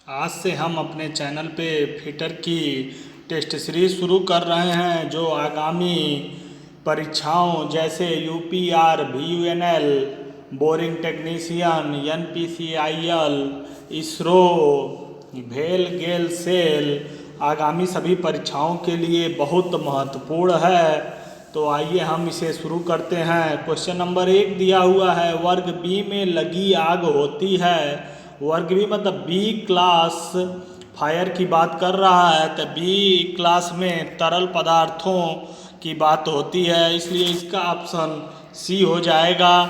आज से हम अपने चैनल पे फिटर की टेस्ट सीरीज शुरू कर रहे हैं जो आगामी परीक्षाओं जैसे UPRVUNL, boring technician, NPCIL, ISRO, भेल, गेल, सेल आगामी सभी परीक्षाओं के लिए बहुत महत्वपूर्ण है। तो आइए हम इसे शुरू करते हैं। क्वेश्चन नंबर 1 दिया हुआ है, वर्ग बी में लगी आग होती है। वर्ग बी मतलब बी क्लास फायर की बात कर रहा है, तो बी क्लास में तरल पदार्थों की बात होती है, इसलिए इसका ऑप्शन सी हो जाएगा।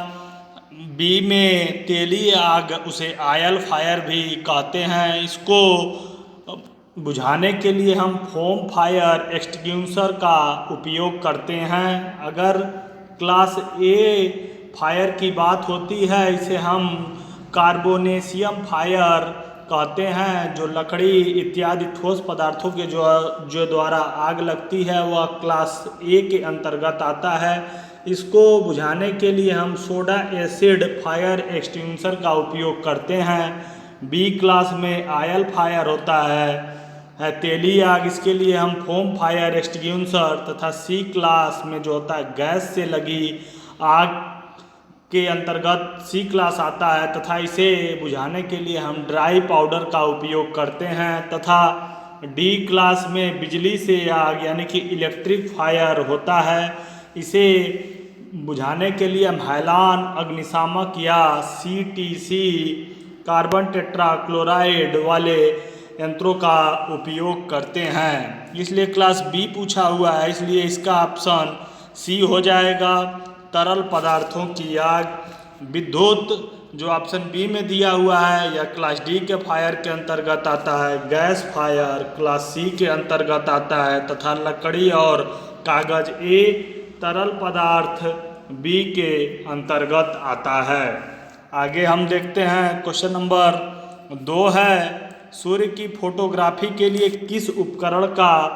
बी में तेली आग, उसे आयल फायर भी कहते हैं। इसको बुझाने के लिए हम फोम फायर एक्सटिंग्विशर का उपयोग करते हैं। अगर क्लास ए फायर की बात होती है, इसे हम कार्बोनेशियम फायर कहते हैं। जो लकड़ी इत्यादि ठोस पदार्थों के जो द्वारा आग लगती है वह क्लास ए के अंतर्गत आता है। इसको बुझाने के लिए हम सोडा एसिड फायर एक्सटिंग्विशर का उपयोग करते हैं। बी क्लास में आयल फायर होता है तेली आग, इसके लिए हम फोम फायर एक्सटिंग्विशर, तथा सी क्लास में जो होता है गैस से लगी आग के अंतर्गत सी क्लास आता है, तथा इसे बुझाने के लिए हम ड्राई पाउडर का उपयोग करते हैं। तथा डी क्लास में बिजली से आग यानी कि इलेक्ट्रिक फायर होता है। इसे बुझाने के लिए हम हैलान अग्निशामक या सीटीसी कार्बन टेट्राक्लोराइड वाले यंत्रों का उपयोग करते हैं। इसलिए क्लास बी पूछा हुआ है, इसलिए इसका ऑप्शन सी हो जाएगा, तरल पदार्थों की आग। विद्युत जो ऑप्शन बी में दिया हुआ है यह क्लास डी के फायर के अंतर्गत आता है। गैस फायर क्लास सी के अंतर्गत आता है, तथा लकड़ी और कागज ए तरल पदार्थ बी के अंतर्गत आता है। आगे हम देखते हैं, क्वेश्चन नंबर 2 है, सूर्य की फोटोग्राफी के लिए किस उपकरण का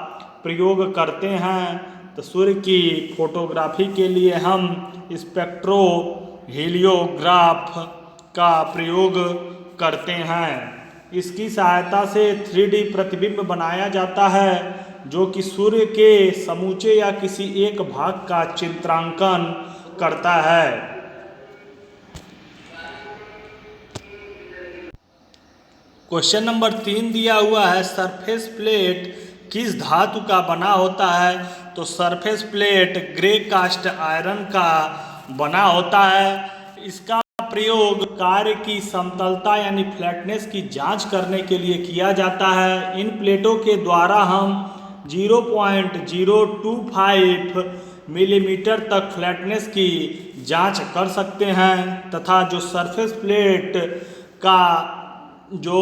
प्रयोग करते हैं। तो सूर्य की फोटोग्राफी के लिए हम स्पेक्ट्रो हेलियोग्राफ का प्रयोग करते हैं। इसकी सहायता से 3D प्रतिबिंब बनाया जाता है जो कि सूर्य के समूचे या किसी एक भाग का चित्रांकन करता है। क्वेश्चन नंबर 3 दिया हुआ है, सरफेस प्लेट किस धातु का बना होता है। तो surface plate grey cast iron का बना होता है। इसका प्रयोग कार्य की समतलता यानी फ्लैटनेस की जांच करने के लिए किया जाता है। इन प्लेटों के द्वारा हम 0.025 मिलीमीटर तक फ्लैटनेस की जांच कर सकते हैं। तथा जो सरफेस प्लेट का जो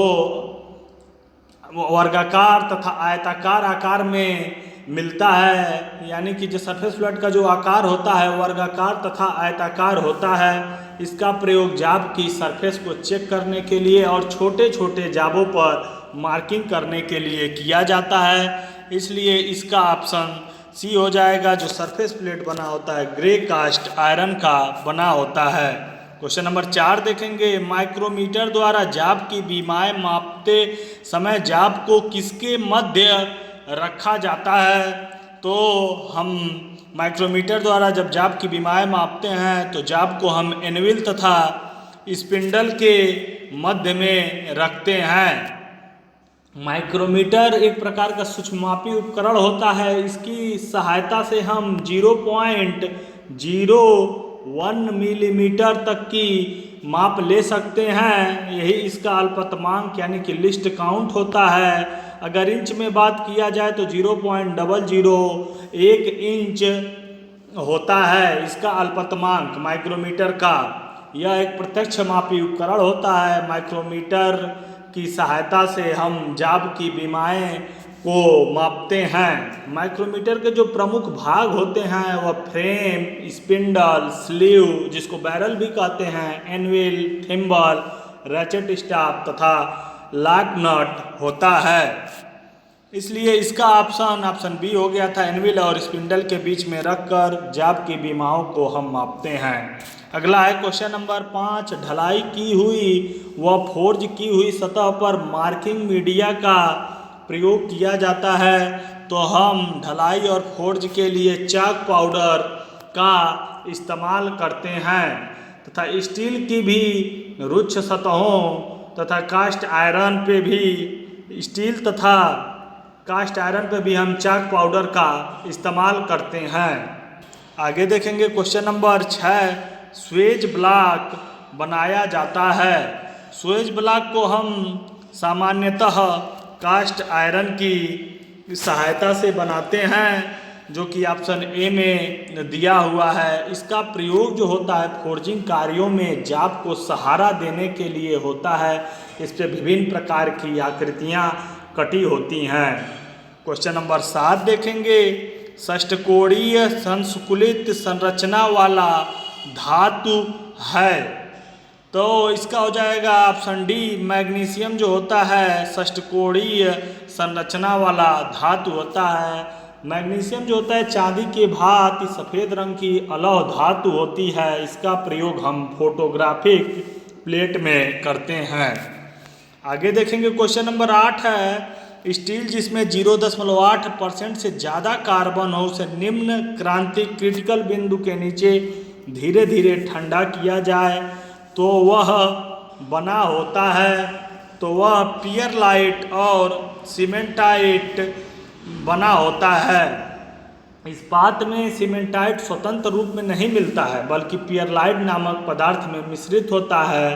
वर्गाकार तथा आयताकार आकार में मिलता है, यानी कि जो सरफेस प्लेट का जो आकार होता है वर्गाकार तथा आयताकार होता है, इसका प्रयोग जाब की सरफेस को चेक करने के लिए और छोटे छोटे जाबों पर मार्किंग करने के लिए किया जाता है। इसलिए इसका ऑप्शन सी हो जाएगा, जो सरफेस प्लेट बना होता है ग्रे कास्ट आयरन का बना होता है। क्वेश्चन नंबर 4 देखेंगे, माइक्रोमीटर द्वारा जाब की बीमाएं मापते समय जाब को किसके मध्य रखा जाता है। तो हम माइक्रोमीटर द्वारा जब जाब की बीमाएं मापते हैं तो जाब को हम एनविल तथा स्पिंडल के मध्य में रखते हैं। माइक्रोमीटर एक प्रकार का सूक्ष्ममापी उपकरण होता है। इसकी सहायता से हम 0.01 मिलीमीटर तक की माप ले सकते हैं। यही इसका अल्पतमांक यानी कि लिस्ट काउंट होता है। अगर इंच में बात किया जाए तो 0.001 इंच होता है इसका अल्पतमांक माइक्रोमीटर का। यह एक प्रत्यक्ष मापी उपकरण होता है। माइक्रोमीटर की सहायता से हम जाब की बीमाएं को मापते हैं। माइक्रोमीटर के जो प्रमुख भाग होते हैं वह फ्रेम, स्पिंडल, स्लीव जिसको बैरल भी कहते हैं, एनविल, थिम्बल, रैचेट स्टाफ तथा लॉक नट होता है। इसलिए इसका ऑप्शन बी हो गया था, एनविल और स्पिंडल के बीच में रखकर जाब की बीमाओं को हम मापते हैं। अगला है क्वेश्चन नंबर 5, ढलाई की हुई व फोर्ज की हुई सतह पर मार्किंग मीडिया का प्रयोग किया जाता है। तो हम ढलाई और फोर्ज के लिए चाक पाउडर का इस्तेमाल करते हैं तथा स्टील की भी रुक्ष सतहों तथा कास्ट आयरन पे भी हम चाक पाउडर का इस्तेमाल करते हैं। आगे देखेंगे क्वेश्चन नंबर 6, स्वेज ब्लॉक बनाया जाता है। स्वेज ब्लॉक को हम सामान्यतः कास्ट आयरन की सहायता से बनाते हैं, जो कि ऑप्शन ए में दिया हुआ है। इसका प्रयोग जो होता है फोर्जिंग कार्यों में जाप को सहारा देने के लिए होता है। इस पे विभिन्न प्रकार की आकृतियाँ कटी होती हैं। क्वेश्चन नंबर 7 देखेंगे, षष्ठकोणीय संस्कुलित संरचना वाला धातु है। तो इसका हो जाएगा ऑप्शन डी, मैग्नीशियम जो होता है षष्ठकोणीय संरचना वाला धातु होता है। मैग्नीशियम जो होता है चांदी के भांति सफ़ेद रंग की अलौह धातु होती है। इसका प्रयोग हम फोटोग्राफिक प्लेट में करते हैं। आगे देखेंगे क्वेश्चन नंबर 8 है, स्टील जिसमें 0.8% से ज़्यादा कार्बन हो उसे निम्न क्रांति क्रिटिकल बिंदु के नीचे धीरे धीरे ठंडा किया जाए तो वह बना होता है। तो वह पियरलाइट और सीमेंटाइट बना होता है। इस्पात में सीमेंटाइट स्वतंत्र रूप में नहीं मिलता है, बल्कि पियरलाइट नामक पदार्थ में मिश्रित होता है।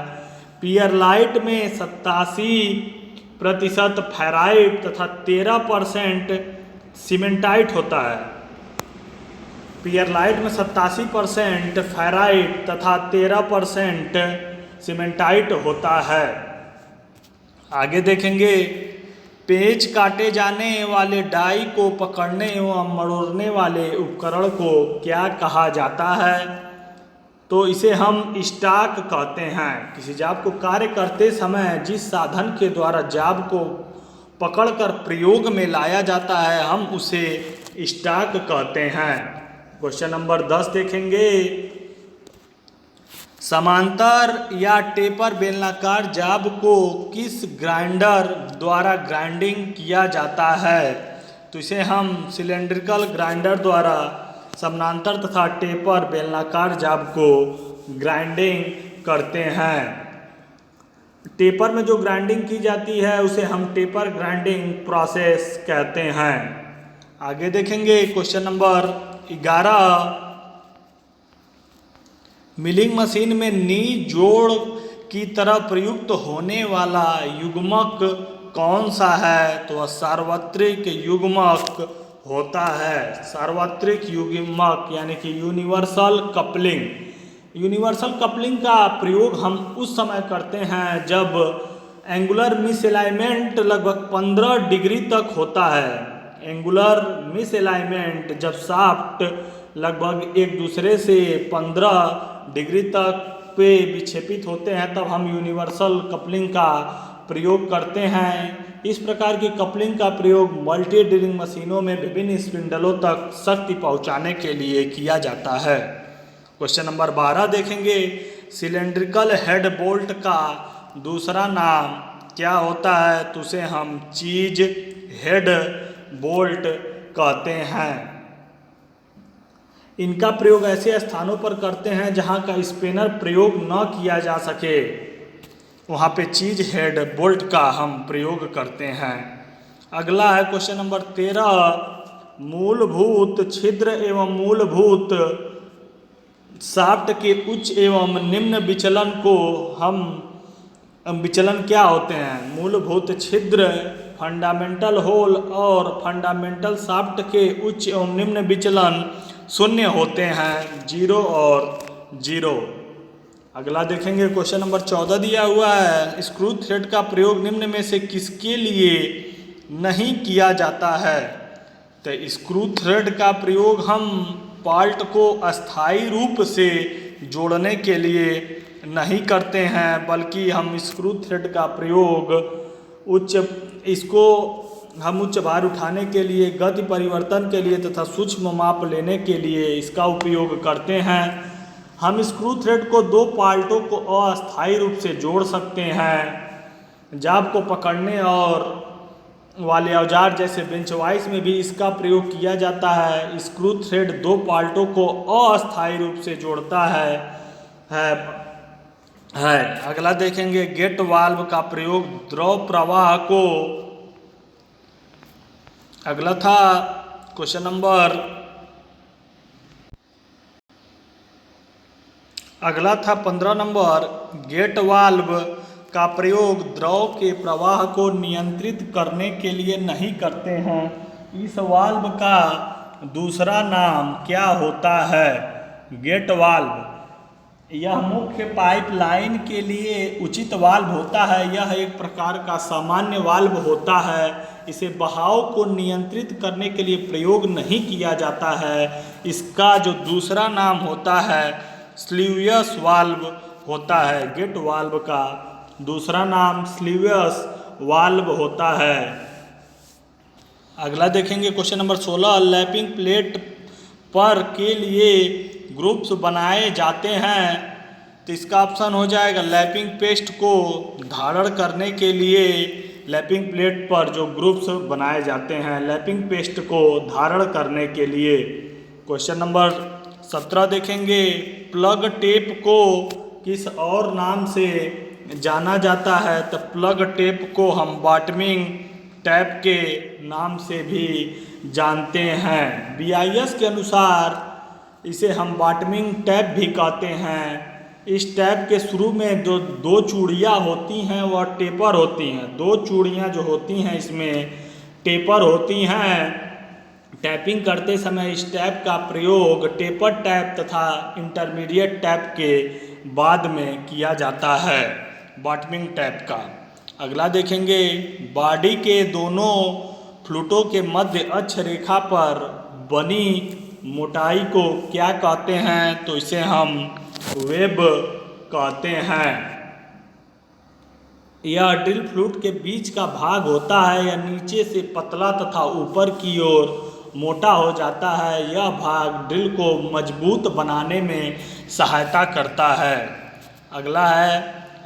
पियरलाइट में 87% फेराइट तथा 13% सीमेंटाइट होता है। पियरलाइट में 87% फेराइट तथा 13% सीमेंटाइट होता है। आगे देखेंगे, पेच काटे जाने वाले डाई को पकड़ने एवं मरोड़ने वाले उपकरण को क्या कहा जाता है? तो इसे हम स्टॉक कहते हैं। किसी जाब को कार्य करते समय जिस साधन के द्वारा जाब को पकड़कर प्रयोग में लाया जाता है हम उसे स्टॉक कहते हैं। क्वेश्चन नंबर 10 देखेंगे, समांतर या टेपर बेलनाकार जाब को किस ग्राइंडर द्वारा ग्राइंडिंग किया जाता है? तो इसे हम सिलेंड्रिकल ग्राइंडर द्वारा समांतर तथा टेपर बेलनाकार जाब को ग्राइंडिंग करते हैं। टेपर में जो ग्राइंडिंग की जाती है उसे हम टेपर ग्राइंडिंग प्रोसेस कहते हैं। आगे देखेंगे क्वेश्चन नंबर 11, मिलिंग मशीन में नी जोड़ की तरह प्रयुक्त होने वाला युग्मक कौन सा है? तो वह सार्वत्रिक युग्मक होता है। सार्वत्रिक युग्मक यानी कि यूनिवर्सल कपलिंग। यूनिवर्सल कपलिंग का प्रयोग हम उस समय करते हैं जब एंगुलर मिसअलाइनमेंट लगभग 15 डिग्री तक होता है। एंगुलर मिसअलाइनमेंट जब शाफ्ट लगभग एक दूसरे से 15 डिग्री तक पे विक्षेपित होते हैं तब हम यूनिवर्सल कपलिंग का प्रयोग करते हैं। इस प्रकार की कपलिंग का प्रयोग मल्टी ड्रिलिंग मशीनों में विभिन्न स्पिंडलों तक शक्ति पहुंचाने के लिए किया जाता है। क्वेश्चन नंबर 12 देखेंगे, सिलेंड्रिकल हेड बोल्ट का दूसरा नाम क्या होता है? तो उसे हम चीज हेड बोल्ट कहते हैं। इनका प्रयोग ऐसे स्थानों पर करते हैं जहां का स्पिनर प्रयोग न किया जा सके, वहां पे चीज हेड बोल्ट का हम प्रयोग करते हैं। अगला है क्वेश्चन नंबर 13, मूलभूत छिद्र एवं मूलभूत शाफ्ट के उच्च एवं निम्न विचलन को हम विचलन क्या होते हैं? मूलभूत छिद्र, फंडामेंटल होल और फंडामेंटल शाफ्ट के उच्च एवं निम्न विचलन शून्य होते हैं, 0 और 0। अगला देखेंगे क्वेश्चन नंबर 14 दिया हुआ है, स्क्रू थ्रेड का प्रयोग निम्न में से किसके लिए नहीं किया जाता है? तो स्क्रू थ्रेड का प्रयोग हम पार्ट को अस्थायी रूप से जोड़ने के लिए नहीं करते हैं, बल्कि हम स्क्रू थ्रेड का प्रयोग उच्च भार उठाने के लिए, गति परिवर्तन के लिए तथा सूक्ष्म माप लेने के लिए इसका उपयोग करते हैं। हम स्क्रू थ्रेड को दो पार्टों को अस्थायी रूप से जोड़ सकते हैं। जाब को पकड़ने और वाले औजार जैसे बेंच वाइस में भी इसका प्रयोग किया जाता है। स्क्रू थ्रेड दो पार्टों को अस्थायी रूप से जोड़ता है। अगला देखेंगे गेट वाल्व का प्रयोग द्रव प्रवाह को, अगला था क्वेश्चन नंबर, अगला था 15 नंबर, गेट वाल्व का प्रयोग द्रव के प्रवाह को नियंत्रित करने के लिए नहीं करते हैं। इस वाल्व का दूसरा नाम क्या होता है? Gate valve. यह मुख्य पाइपलाइन के लिए उचित वाल्व होता है। यह एक प्रकार का सामान्य वाल्व होता है। इसे बहाव को नियंत्रित करने के लिए प्रयोग नहीं किया जाता है। इसका जो दूसरा नाम होता है स्लीवियस वाल्व होता है। गेट वाल्व का दूसरा नाम स्लीवियस वाल्व होता है। अगला देखेंगे क्वेश्चन नंबर 16, लैपिंग प्लेट पर के लिए ग्रुप्स बनाए जाते हैं। तो इसका ऑप्शन हो जाएगा लैपिंग पेस्ट को धारण करने के लिए लैपिंग प्लेट पर जो ग्रुप्स बनाए जाते हैं, लैपिंग पेस्ट को धारण करने के लिए। क्वेश्चन नंबर 17 देखेंगे, प्लग टेप को किस और नाम से जाना जाता है? तो प्लग टेप को हम बॉटमिंग टैप के नाम से भी जानते हैं। BIS के अनुसार इसे हम बॉटमिंग टैप भी कहते हैं। इस टैप के शुरू में जो दो चूड़ियाँ होती हैं वह टेपर होती हैं। दो चूड़ियाँ जो होती हैं इसमें टेपर होती हैं। टैपिंग करते समय इस टैप का प्रयोग टेपर टैप तथा इंटरमीडिएट टैप के बाद में किया जाता है, बॉटमिंग टैप का। अगला देखेंगे, बॉडी के दोनों फ्लूटों के मध्य अक्ष रेखा पर बनी मोटाई को क्या कहते हैं? तो इसे हम वेब कहते हैं। यह ड्रिल फ्लूट के बीच का भाग होता है। यह नीचे से पतला तथा ऊपर की ओर मोटा हो जाता है। यह भाग ड्रिल को मजबूत बनाने में सहायता करता है। अगला है,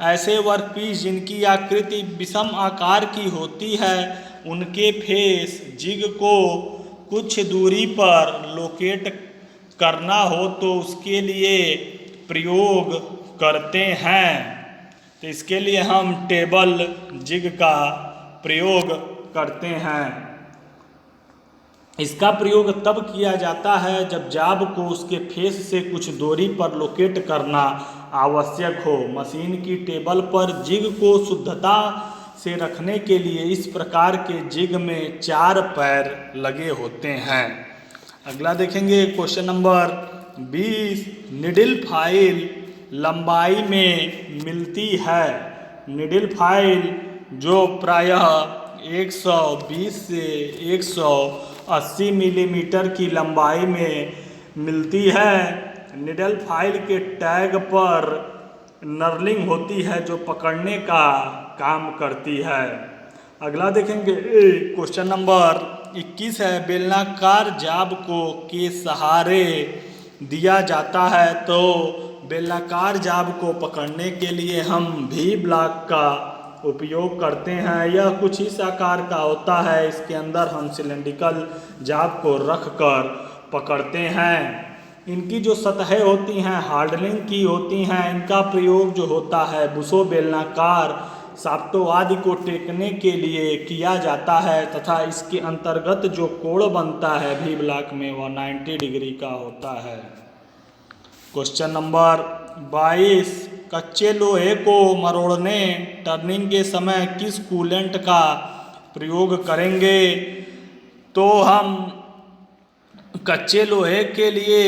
ऐसे वर्कपीस जिनकी आकृति विषम आकार की होती है उनके फेस जिग को कुछ दूरी पर लोकेट करना हो तो उसके लिए प्रयोग करते हैं। तो इसके लिए हम टेबल जिग का प्रयोग करते हैं। इसका प्रयोग तब किया जाता है जब जाब को उसके फेस से कुछ दूरी पर लोकेट करना आवश्यक हो। मशीन की टेबल पर जिग को शुद्धता से रखने के लिए इस प्रकार के जिग में 4 पैर लगे होते हैं। अगला देखेंगे क्वेश्चन नंबर 20, निडिल फाइल लंबाई में मिलती है। निडिल फाइल जो प्रायः 120 से 180 मिलीमीटर की लंबाई में मिलती है। निडल फाइल के टैग पर नर्लिंग होती है जो पकड़ने का काम करती है। अगला देखेंगे क्वेश्चन नंबर 21 है, बेलनाकार जाब को के सहारे दिया जाता है। तो बेलनाकार जाब को पकड़ने के लिए हम भी ब्लॉक का उपयोग करते हैं। यह कुछ इस आकार का होता है। इसके अंदर हम सिलेंड्रिकल जाब को रख कर पकड़ते हैं। इनकी जो सतहें होती हैं हार्डनिंग की होती हैं। इनका प्रयोग जो होता है बुशों बेलनाकार साफ्टों आदि को टेकने के लिए किया जाता है तथा इसके अंतर्गत जो कोण बनता है भी ब्लॉक में वह 90 डिग्री का होता है। क्वेश्चन नंबर 22, कच्चे लोहे को मरोड़ने टर्निंग के समय किस कूलेंट का प्रयोग करेंगे? तो हम कच्चे लोहे के लिए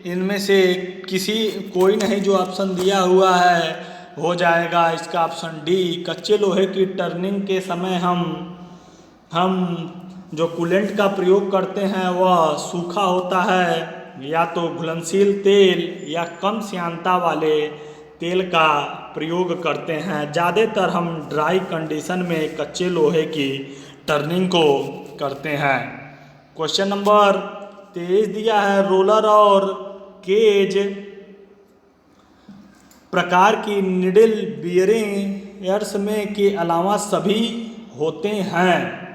इनमें से कोई नहीं, जो ऑप्शन दिया हुआ है हो जाएगा इसका ऑप्शन डी। कच्चे लोहे की टर्निंग के समय हम जो कूलेंट का प्रयोग करते हैं वह सूखा होता है, या तो घुलनशील तेल या कम श्यानता वाले तेल का प्रयोग करते हैं। ज़्यादातर हम ड्राई कंडीशन में कच्चे लोहे की टर्निंग को करते हैं। क्वेश्चन नंबर 23 दिया है, रोलर और केज प्रकार की निडल बियरिंग्स में के अलावा सभी होते हैं।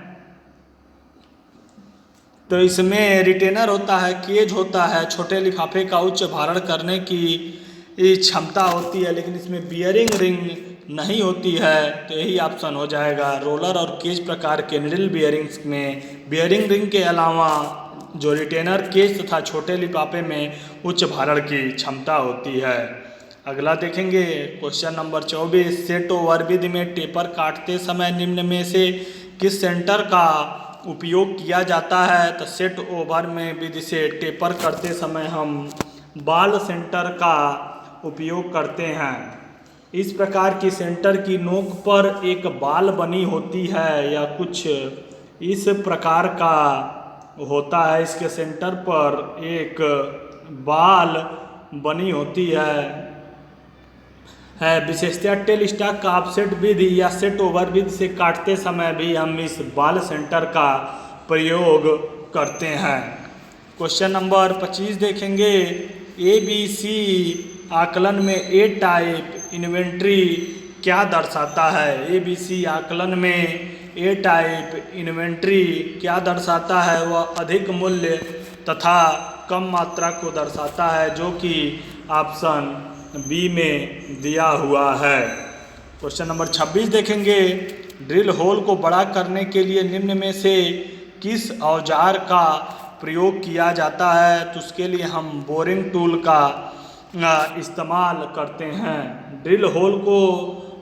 तो इसमें रिटेनर होता है, केज होता है, छोटे लिफाफे का उच्च भारण करने की क्षमता होती है, लेकिन इसमें बियरिंग रिंग नहीं होती है। तो यही ऑप्शन हो जाएगा। रोलर और केज प्रकार के निडल बियरिंग्स में बियरिंग रिंग के अलावा जो रिटेनर, केज तथा छोटे लिफाफे में उच्च भारण की क्षमता होती है। अगला देखेंगे क्वेश्चन नंबर 24। सेट ओवर विधि में टेपर काटते समय निम्न में से किस सेंटर का उपयोग किया जाता है? तो सेट ओवर में विधि से टेपर करते समय हम बाल सेंटर का उपयोग करते हैं। इस प्रकार की सेंटर की नोक पर एक बाल बनी होती है या कुछ इस प्रकार का होता है। इसके सेंटर पर एक बाल बनी होती है। विशेषतः टेल स्टॉक का ऑफसेट विधि या सेट ओवर विधि से काटते समय भी हम इस बाल सेंटर का प्रयोग करते हैं। क्वेश्चन नंबर 25 देखेंगे। ABC आकलन में ए टाइप इन्वेंट्री क्या दर्शाता है? ABC आकलन में ए टाइप इन्वेंट्री क्या दर्शाता है? वह अधिक मूल्य तथा कम मात्रा को दर्शाता है, जो कि ऑप्शन बी में दिया हुआ है। क्वेश्चन नंबर 26 देखेंगे। ड्रिल होल को बड़ा करने के लिए निम्न में से किस औजार का प्रयोग किया जाता है? तो उसके लिए हम बोरिंग टूल का इस्तेमाल करते हैं। ड्रिल होल को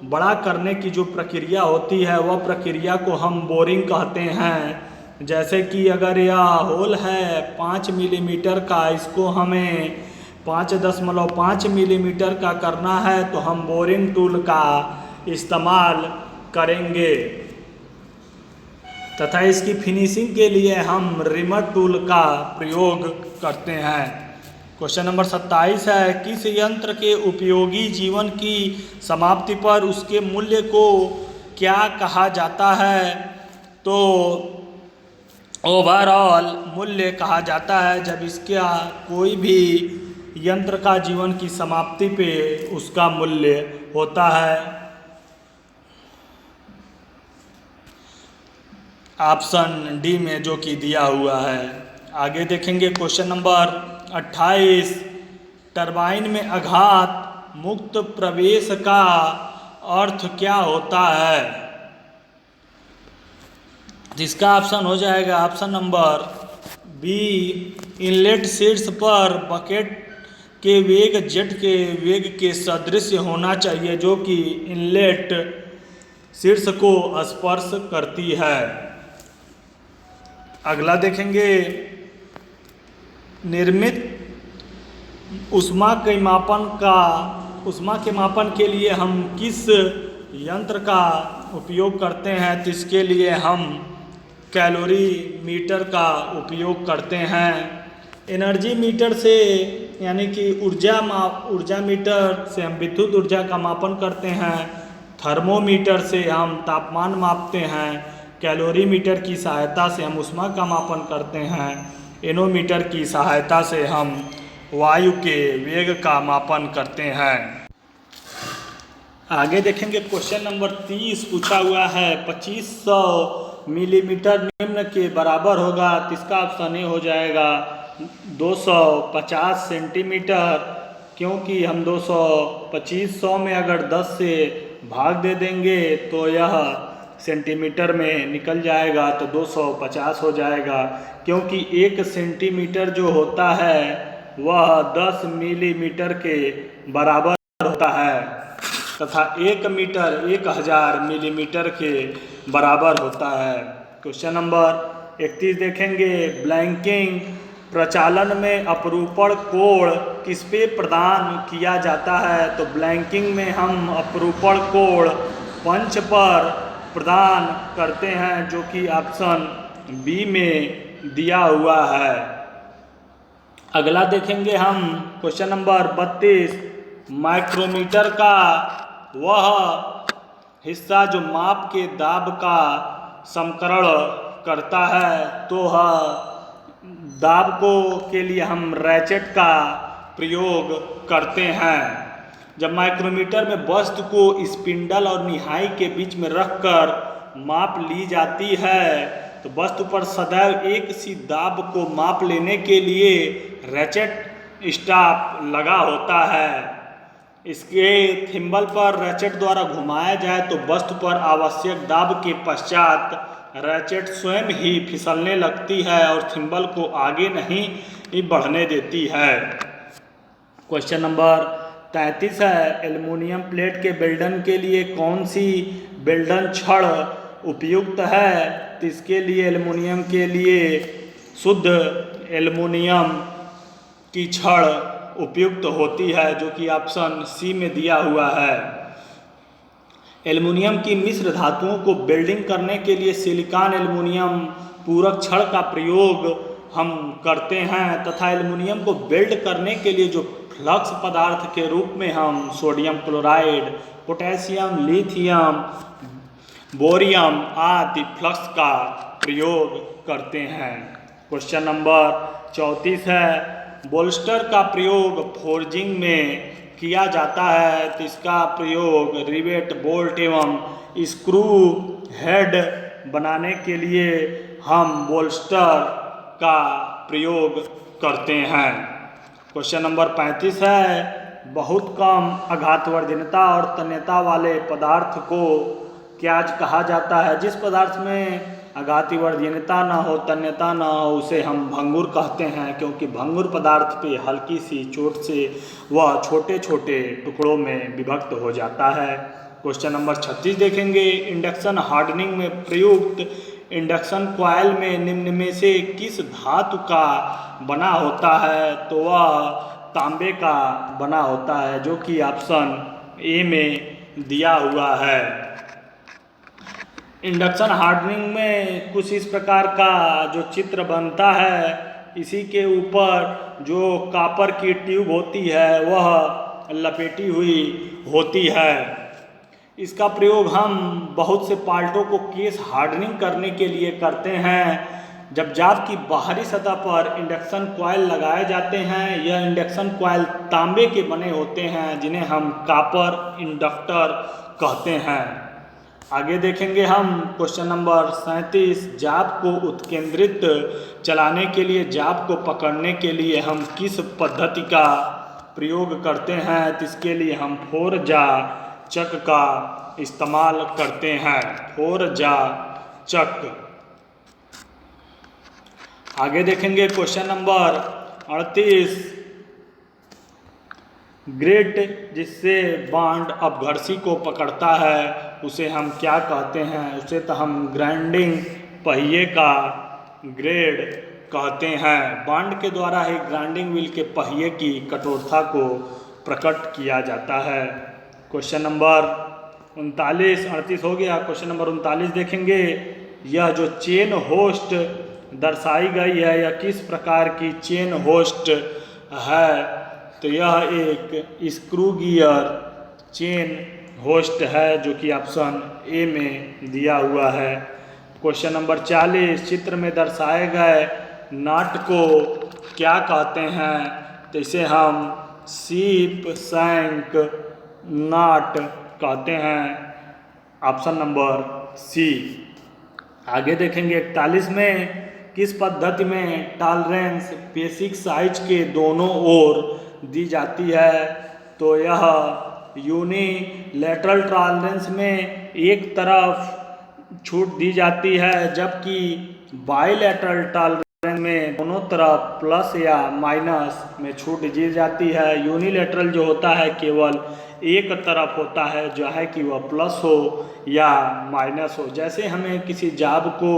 बड़ा करने की जो प्रक्रिया होती है वह प्रक्रिया को हम बोरिंग कहते हैं। जैसे कि अगर यह होल है 5 मिलीमीटर का, इसको हमें 5.5 मिलीमीटर का करना है, तो हम बोरिंग टूल का इस्तेमाल करेंगे तथा इसकी फिनिशिंग के लिए हम रिमर टूल का प्रयोग करते हैं। क्वेश्चन नंबर 27 है। किस यंत्र के उपयोगी जीवन की समाप्ति पर उसके मूल्य को क्या कहा जाता है? तो ओवरऑल मूल्य कहा जाता है जब इसका कोई भी यंत्र का जीवन की समाप्ति पे उसका मूल्य होता है। ऑप्शन डी में जो कि दिया हुआ है। आगे देखेंगे क्वेश्चन नंबर 28। टरबाइन में आघात मुक्त प्रवेश का अर्थ क्या होता है? जिसका ऑप्शन हो जाएगा ऑप्शन नंबर बी। इनलेट शीर्ष पर बकेट के वेग जेट के वेग के सदृश होना चाहिए, जो कि इनलेट शीर्ष को स्पर्श करती है। अगला देखेंगे। निर्मित ऊष्मा के मापन के लिए हम किस यंत्र का उपयोग करते हैं? तो इसके लिए हम कैलोरी मीटर का उपयोग करते हैं। एनर्जी मीटर से यानी कि ऊर्जा मीटर से हम विद्युत ऊर्जा का मापन करते हैं। थर्मोमीटर से हम तापमान मापते हैं। कैलोरी मीटर की सहायता से हम ऊष्मा का मापन करते हैं। एनोमीटर की सहायता से हम वायु के वेग का मापन करते हैं। आगे देखेंगे क्वेश्चन नंबर 30 पूछा हुआ है। 2500 मिलीमीटर निम्न के बराबर होगा। तो इसका ऑप्शन ए हो जाएगा 250 सेंटीमीटर, क्योंकि हम 225 में अगर 10 से भाग दे देंगे तो यह सेंटीमीटर में निकल जाएगा, तो 250 हो जाएगा। क्योंकि 1 सेंटीमीटर जो होता है वह 10 मिलीमीटर के बराबर होता है तथा 1 मीटर 1000 मिलीमीटर के बराबर होता है। क्वेश्चन नंबर 31 देखेंगे। ब्लैंकिंग प्रचालन में अपरूपण कोण किस पे प्रदान किया जाता है? तो ब्लैंकिंग में हम अपरूपण कोण पंच पर प्रदान करते हैं, जो कि ऑप्शन बी में दिया हुआ है। अगला देखेंगे हम क्वेश्चन नंबर 32। माइक्रोमीटर का वह हिस्सा जो माप के दाब का समकरण करता है, तो दाब को के लिए हम रैचेट का प्रयोग करते हैं। जब माइक्रोमीटर में वस्तु को स्पिंडल और निहाई के बीच में रखकर माप ली जाती है तो वस्तु पर सदैव एक सी दाब को माप लेने के लिए रैचेट स्टॉप लगा होता है। इसके थिम्बल पर रैचेट द्वारा घुमाया जाए तो वस्तु पर आवश्यक दाब के पश्चात रैचेट स्वयं ही फिसलने लगती है और थिम्बल को आगे नहीं बढ़ने देती है। क्वेश्चन नंबर 33 है, एल्युमिनियम प्लेट के बेल्डन के लिए कौन सी बेल्डन छड़ उपयुक्त है? तो इसके लिए एल्युमिनियम के लिए शुद्ध एल्युमिनियम की छड़ उपयुक्त होती है, जो कि ऑप्शन सी में दिया हुआ है। एल्युमिनियम की मिश्र धातुओं को वेल्डिंग करने के लिए सिलिकॉन एल्युमिनियम पूरक छड़ का प्रयोग हम करते हैं तथा एल्युमिनियम को वेल्ड करने के लिए जो फ्लक्स पदार्थ के रूप में हम sodium chloride, potassium, lithium, bohrium आदि फ्लक्स का प्रयोग करते हैं। क्वेश्चन नंबर 34 है, बोल्स्टर का प्रयोग फोर्जिंग में किया जाता है तो इसका प्रयोग रिवेट, बोल्ट एवं स्क्रू हेड बनाने के लिए हम बोल्स्टर का प्रयोग करते हैं। क्वेश्चन नंबर 35 है, बहुत कम आघातवर्धनता और तन्यता वाले पदार्थ को क्या कहा जाता है? जिस पदार्थ में आघातवर्धनता ना हो, तन्यता ना हो, उसे हम भंगुर कहते हैं, क्योंकि भंगुर पदार्थ पे हल्की सी चोट से वह छोटे छोटे टुकड़ों में विभक्त हो जाता है। क्वेश्चन नंबर 36 देखेंगे, इंडक्शन हार्डनिंग में प्रयुक्त इंडक्शन कॉइल में निम्न में से किस धातु का बना होता है? तो वह तांबे का बना होता है, जो कि ऑप्शन ए में दिया हुआ है। इंडक्शन हार्डनिंग में कुछ इस प्रकार का जो चित्र बनता है, इसी के ऊपर जो कॉपर की ट्यूब होती है वह लपेटी हुई होती है। इसका प्रयोग हम बहुत से पार्टों को केस हार्डनिंग करने के लिए करते हैं। जब जाब की बाहरी सतह पर इंडक्शन कॉइल लगाए जाते हैं, यह इंडक्शन कॉइल तांबे के बने होते हैं, जिन्हें हम कॉपर इंडक्टर कहते हैं। आगे देखेंगे हम क्वेश्चन नंबर 37, जाब को उत्केंद्रित चलाने के लिए जाब को पकड़ने के लिए हम किस पद्धति का प्रयोग करते हैं? तो इसके लिए हम फोरजा चक का इस्तेमाल करते हैं, फोरजा चक। आगे देखेंगे क्वेश्चन नंबर 38, ग्रिट जिससे बांड अपघर्षी को पकड़ता है उसे हम क्या कहते हैं? उसे तो हम ग्राइंडिंग पहिए का ग्रेड कहते हैं। बांड के द्वारा ही ग्राइंडिंग व्हील के पहिए की कठोरता को प्रकट किया जाता है। क्वेश्चन नंबर 39, 38 हो गया। क्वेश्चन नंबर 39 देखेंगे, यह जो चेन होस्ट दर्शाई गई है यह किस प्रकार की चेन होस्ट है? तो यह एक स्क्रू गियर चेन होस्ट है, जो कि ऑप्शन ए में दिया हुआ है। क्वेश्चन नंबर 40, चित्र में दर्शाए गए नट को क्या कहते हैं? तो इसे हम सीप सैंक नट कहते हैं, ऑप्शन नंबर सी। आगे देखेंगे 41 में, किस पद्धति में टॉलरेंस बेसिक साइज के दोनों ओर दी जाती है? तो यह यूनिलैटरल टॉलरेंस में एक तरफ छूट दी जाती है, जबकि बाइलैटरल टॉलरेंस में दोनों तरफ प्लस या माइनस में छूट दी जाती है। यूनिलैटरल जो होता है केवल एक तरफ होता है, जो है कि वह प्लस हो या माइनस हो। जैसे हमें किसी जाब को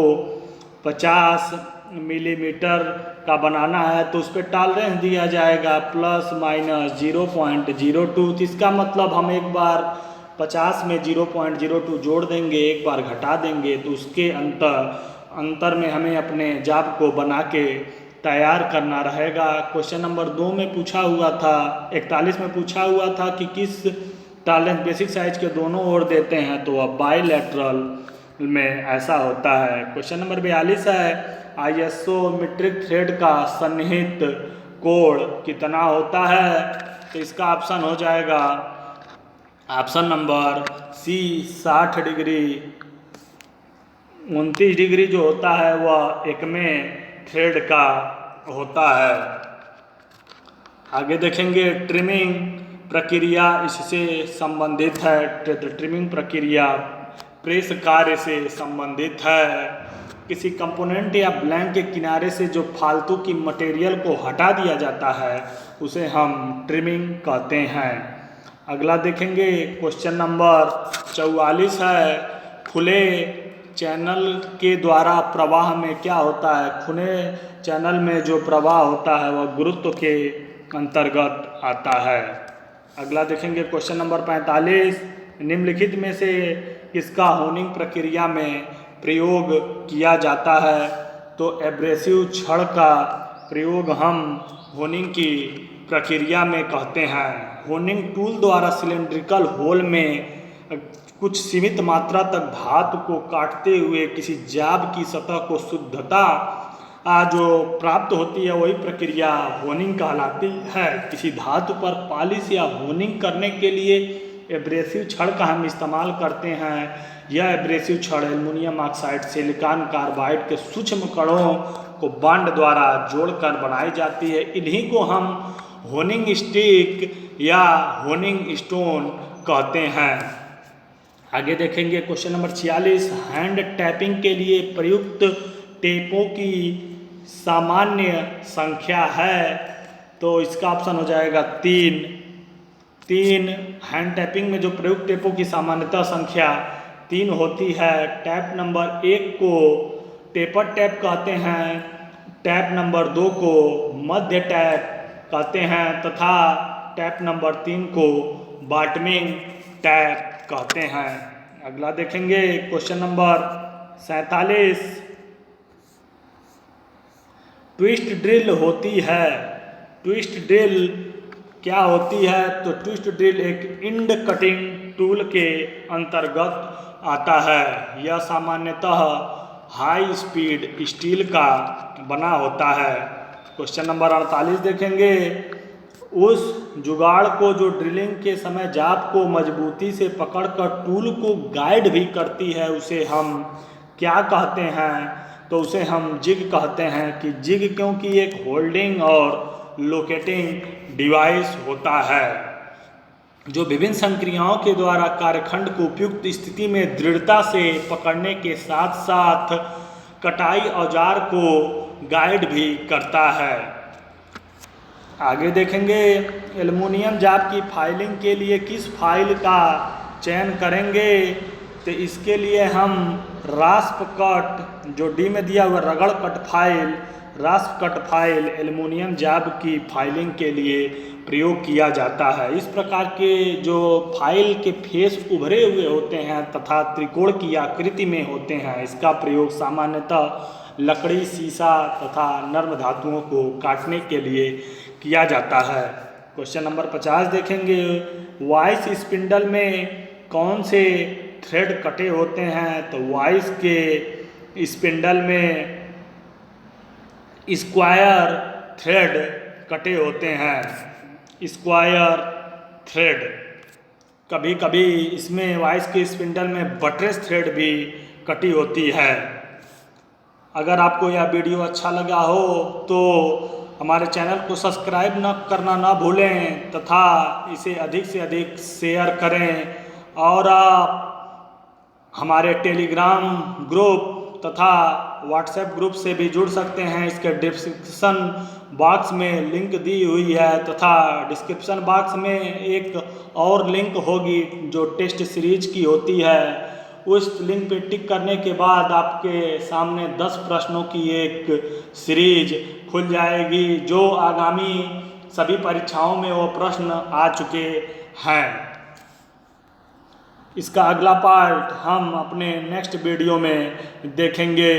50 मिलीमीटर का बनाना है तो उस पर टॉलरेंस दिया जाएगा प्लस माइनस 0.02। तो इसका मतलब हम एक बार 50 में 0.02 जोड़ देंगे, एक बार घटा देंगे, तो उसके अंतर में हमें अपने जाब को बना के तैयार करना रहेगा। क्वेश्चन नंबर 2 में पूछा हुआ था, 41 में पूछा हुआ था कि किस टॉलरेंस बेसिक साइज के दोनों ओर देते हैं? तो वह बाइलैटरल में ऐसा होता है। क्वेश्चन नंबर 42 है, आइसोमेट्रिक थ्रेड का सन्निहित कोण कितना होता है? तो इसका ऑप्शन हो जाएगा option number C 60 degree. 29 degree जो होता है वह एकमे थ्रेड का होता है। आगे देखेंगे ट्रिमिंग प्रक्रिया इससे संबंधित है। ट्रिमिंग प्रक्रिया प्रेस कार्य से संबंधित है। किसी कंपोनेंट या ब्लैंक के किनारे से जो फालतू की मटेरियल को हटा दिया जाता है उसे हम ट्रिमिंग कहते हैं। अगला देखेंगे क्वेश्चन नंबर 44 है। खुले चैनल के द्वारा प्रवाह में क्या होता है? खुले चैनल में जो प्रवाह होता है वह गुरुत्व के अंतर्गत आता है। अगला देखेंगे क्वेश्चन नंबर 45। निम्नलिखित में से किसका होनिंग प्रक्रिया में प्रयोग किया जाता है? तो एब्रेसिव छड़ का प्रयोग हम होनिंग की प्रक्रिया में कहते हैं। होनिंग टूल द्वारा सिलेंड्रिकल होल में कुछ सीमित मात्रा तक धातु को काटते हुए किसी जाब की सतह को शुद्धता जो प्राप्त होती है वही प्रक्रिया होनिंग कहलाती है। किसी धातु पर पॉलिश या होनिंग करने के लिए एब्रेसिव छड़ का हम इस्तेमाल करते हैं। यह एब्रेसिव छड़ एल्युमिनियम ऑक्साइड सिलिकॉन कार्बाइड के सूक्ष्म कणों को बॉन्ड द्वारा जोड़कर बनाई जाती है। इन्हीं को हम होनिंग स्टिक या होनिंग स्टोन कहते हैं। आगे देखेंगे क्वेश्चन नंबर 46। हैंड टैपिंग के लिए प्रयुक्त टेपों की सामान्य संख्या है? तो इसका ऑप्शन हो जाएगा 3। हैंड टैपिंग में जो प्रयुक्त टेपों की सामान्यतः संख्या 3 होती है। टैप नंबर 1 को टेपर टैप कहते हैं, टैप नंबर 2 को मध्य टैप कहते हैं तथा टैप नंबर 3 को बॉटमिंग टैप कहते हैं। अगला देखेंगे क्वेश्चन नंबर 47। ट्विस्ट ड्रिल होती है। ट्विस्ट ड्रिल क्या होती है? तो ट्विस्ट ड्रिल एक इंड कटिंग टूल के अंतर्गत आता है। यह सामान्यतः हाई स्पीड स्टील का बना होता है। क्वेश्चन नंबर 48 देखेंगे। उस जुगाड़ को जो ड्रिलिंग के समय जाप को मजबूती से पकड़कर टूल को गाइड भी करती है उसे हम क्या कहते हैं? तो उसे हम जिग कहते हैं। कि जिग क्योंकि एक होल्डिंग और लोकेटिंग डिवाइस होता है जो विभिन्न संक्रियाओं के द्वारा कार्यखंड को उपयुक्त स्थिति में दृढ़ता से पकड़ने के साथ साथ कटाई औजार को गाइड भी करता है। आगे देखेंगे एल्युमिनियम जाप की फाइलिंग के लिए किस फाइल का चयन करेंगे? तो इसके लिए हम रास्प कट जो डी में दिया हुआ रगड़ cut file, रास्प cut file aluminium जाप की फाइलिंग के लिए प्रयोग किया जाता है। इस प्रकार के जो फाइल के फेस उभरे हुए होते हैं तथा त्रिकोण की आकृति में होते हैं, इसका प्रयोग सामान्यतः लकड़ी, शीशा तथा नर्म धातुओं को काटने के लिए किया जाता है। क्वेश्चन नंबर 50 देखेंगे। वाइस स्पिंडल में कौन से थ्रेड कटे होते हैं? तो वाइस के स्पिंडल में स्क्वायर थ्रेड कटे होते हैं। Square thread. कभी कभी इसमें वाइस के स्पिंडल में बटरेस थ्रेड भी कटी होती है। अगर आपको यह वीडियो अच्छा लगा हो तो हमारे चैनल को सब्सक्राइब करना ना भूलें तथा इसे अधिक से अधिक शेयर करें। और आप हमारे टेलीग्राम ग्रुप तथा व्हाट्सएप ग्रुप से भी जुड़ सकते हैं। इसके डिस्क्रिप्शन बॉक्स में लिंक दी हुई है तथा डिस्क्रिप्शन बॉक्स में एक और लिंक होगी जो टेस्ट सीरीज की होती है। उस लिंक पे टिक करने के बाद आपके सामने 10 प्रश्नों की एक सीरीज खुल जाएगी जो आगामी सभी परीक्षाओं में वो प्रश्न आ चुके हैं। इसका अगला पार्ट हम अपने नेक्स्ट वीडियो में देखेंगे।